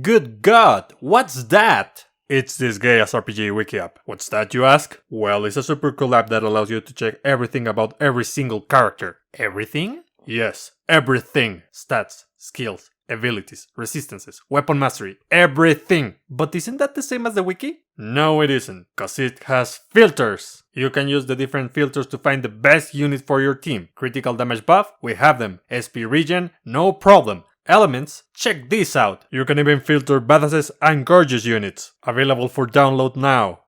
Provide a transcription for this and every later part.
Good God, what's that? It's Disgaea's RPG wiki app. What's that, you ask? Well, it's a super cool app that allows you to check everything about every single character. Everything? Yes, everything. Stats, skills, abilities, resistances, weapon mastery, everything. But isn't that the same as the wiki? No, it isn't, cause it has filters. You can use the different filters to find the best unit for your team. Critical damage buff? We have them. SP regen? No problem. Elements? Check this out! You can even filter badasses and gorgeous units. Available for download now.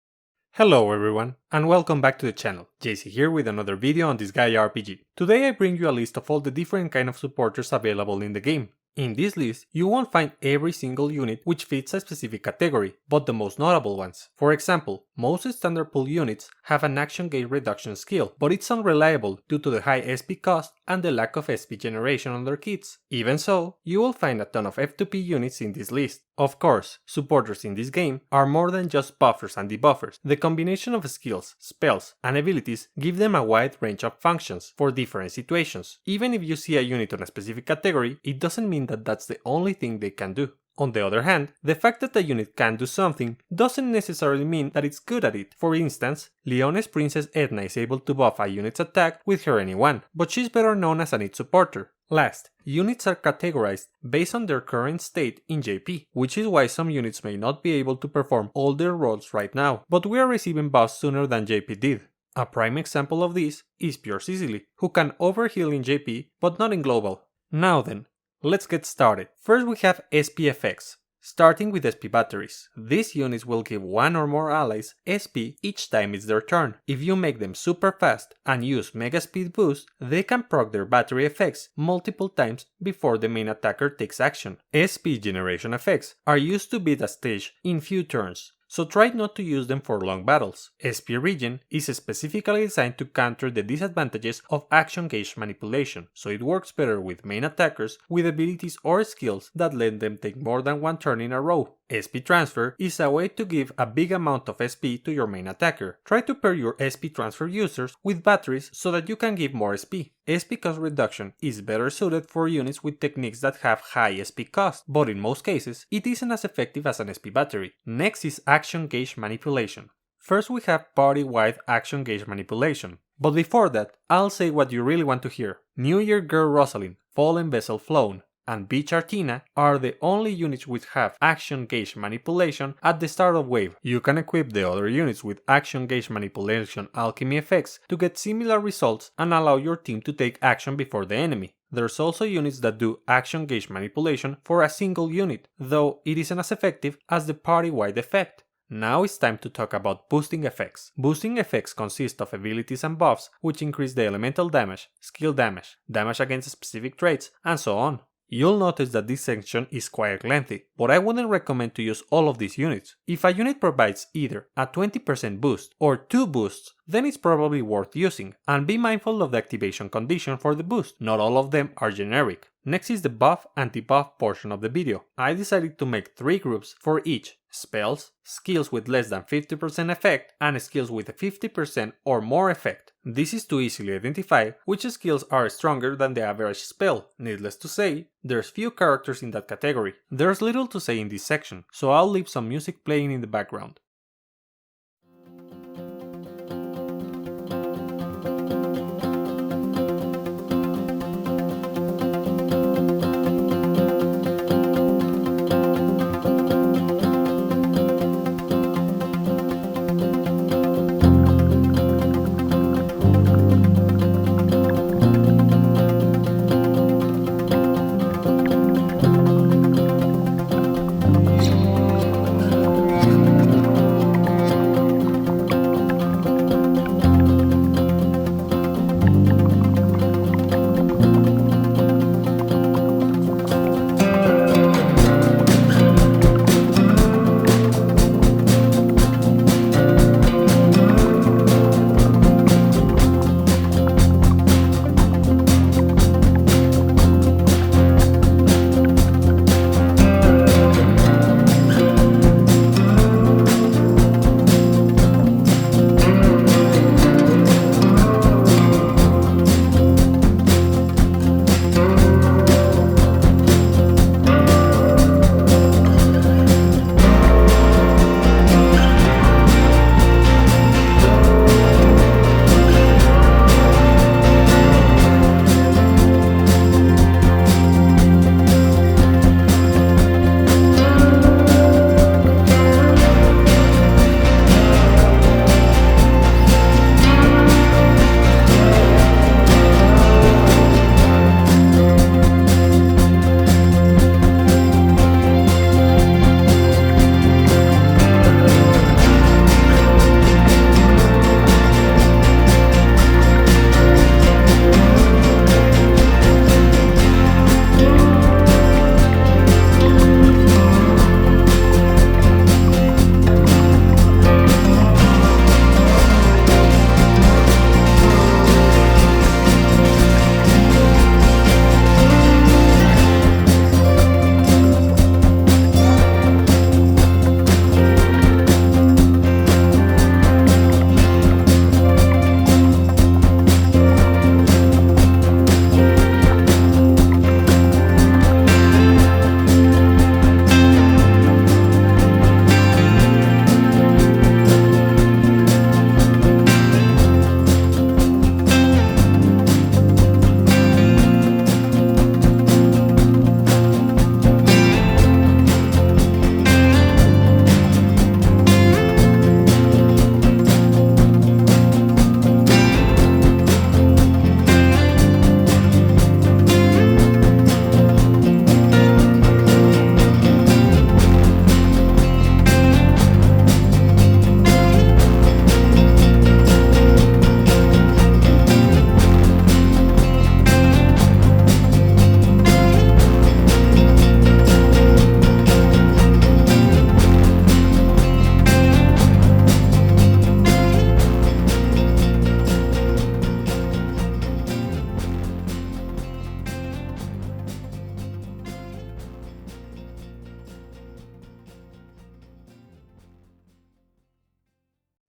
Hello everyone, and welcome back to the channel. JC here with another video on Disgaea RPG. Today I bring you a list of all the different kind of supporters available in the game. In this list, you won't find every single unit which fits a specific category, but the most notable ones. For example, most standard pool units have an action gauge reduction skill, but it's unreliable due to the high SP cost and the lack of SP generation on their kits. Even so, you will find a ton of F2P units in this list. Of course, supporters in this game are more than just buffers and debuffers. The combination of skills, spells, and abilities give them a wide range of functions for different situations. Even if you see a unit on a specific category, it doesn't mean that that's the only thing they can do. On the other hand, the fact that a unit can do something doesn't necessarily mean that it's good at it. For instance, Leone's Princess Edna is able to buff a unit's attack with her any1, but she's better known as a need supporter. Last, units are categorized based on their current state in JP, which is why some units may not be able to perform all their roles right now, but we are receiving buffs sooner than JP did. A prime example of this is Pure Sicily, who can overheal in JP but not in global. Now then, let's get started. First we have SP effects. Starting with SP batteries. These units will give one or more allies SP each time it's their turn. If you make them super fast and use mega speed boost, they can proc their battery effects multiple times before the main attacker takes action. SP generation effects are used to beat a stage in few turns, so try not to use them for long battles. SP regen is specifically designed to counter the disadvantages of action gauge manipulation, so it works better with main attackers with abilities or skills that let them take more than one turn in a row. SP transfer is a way to give a big amount of SP to your main attacker. Try to pair your SP transfer users with batteries so that you can give more SP. SP cost reduction is better suited for units with techniques that have high SP cost, but in most cases, it isn't as effective as an SP battery. Next is action gauge manipulation. First we have party-wide action gauge manipulation. But before that, I'll say what you really want to hear. New Year Girl Rosalind, Fallen Vessel Flown, and Beach Artina are the only units which have action gauge manipulation at the start of wave. You can equip the other units with action gauge manipulation alchemy effects to get similar results and allow your team to take action before the enemy. There's also units that do action gauge manipulation for a single unit, though it isn't as effective as the party-wide effect. Now it's time to talk about boosting effects. Boosting effects consist of abilities and buffs which increase the elemental damage, skill damage, damage against specific traits, and so on. You'll notice that this section is quite lengthy, but I wouldn't recommend to use all of these units. If a unit provides either a 20% boost or 2 boosts, then it's probably worth using, and be mindful of the activation condition for the boost. Not all of them are generic. Next is the buff and debuff portion of the video. I decided to make 3 groups for each: spells, skills with less than 50% effect, and skills with a 50% or more effect. This is to easily identify which skills are stronger than the average spell. Needless to say, there's few characters in that category. There's little to say in this section, so I'll leave some music playing in the background.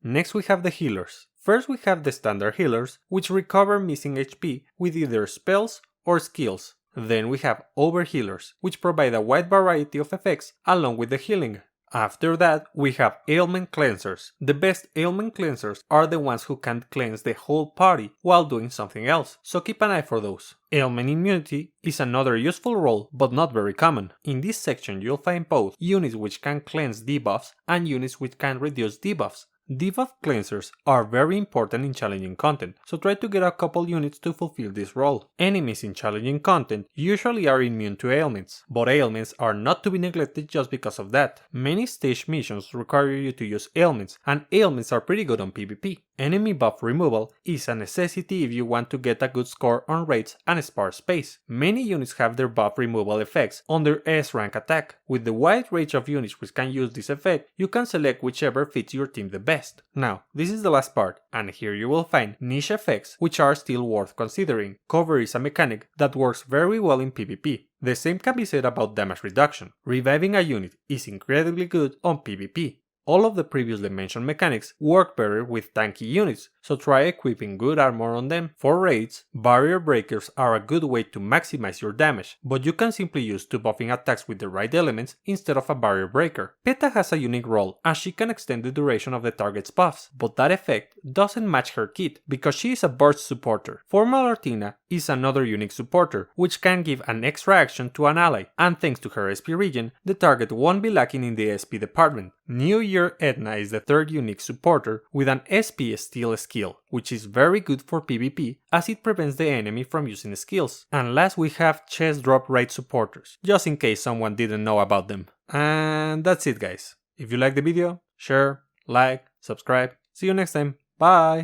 Next we have the healers. First we have the standard healers, which recover missing HP with either spells or skills. Then we have overhealers, which provide a wide variety of effects along with the healing. After that, we have ailment cleansers. The best ailment cleansers are the ones who can cleanse the whole party while doing something else, so keep an eye for those. Ailment immunity is another useful role, but not very common. In this section you'll find both units which can cleanse debuffs and units which can reduce debuffs. Debuff cleansers are very important in challenging content, so try to get a couple units to fulfill this role. Enemies in challenging content usually are immune to ailments, but ailments are not to be neglected just because of that. Many stage missions require you to use ailments, and ailments are pretty good on PvP. Enemy buff removal is a necessity if you want to get a good score on raids and spare space. Many units have their buff removal effects on their S rank attack. With the wide range of units which can use this effect, you can select whichever fits your team the best. Now, this is the last part, and here you will find niche effects which are still worth considering. Cover is a mechanic that works very well in PvP. The same can be said about damage reduction. Reviving a unit is incredibly good on PvP. All of the previously mentioned mechanics work better with tanky units, so try equipping good armor on them. For raids, barrier breakers are a good way to maximize your damage, but you can simply use 2 buffing attacks with the right elements instead of a barrier breaker. Peta has a unique role as she can extend the duration of the target's buffs, but that effect doesn't match her kit because she is a burst supporter. Formal Artina is another unique supporter, which can give an extra action to an ally, and thanks to her SP regen, the target won't be lacking in the SP department. New Year Edna is the third unique supporter with an SP steal skill, which is very good for PvP as it prevents the enemy from using skills. And last we have chest drop raid supporters, just in case someone didn't know about them. And that's it guys. If you liked the video, share, like, subscribe. See you next time. Bye!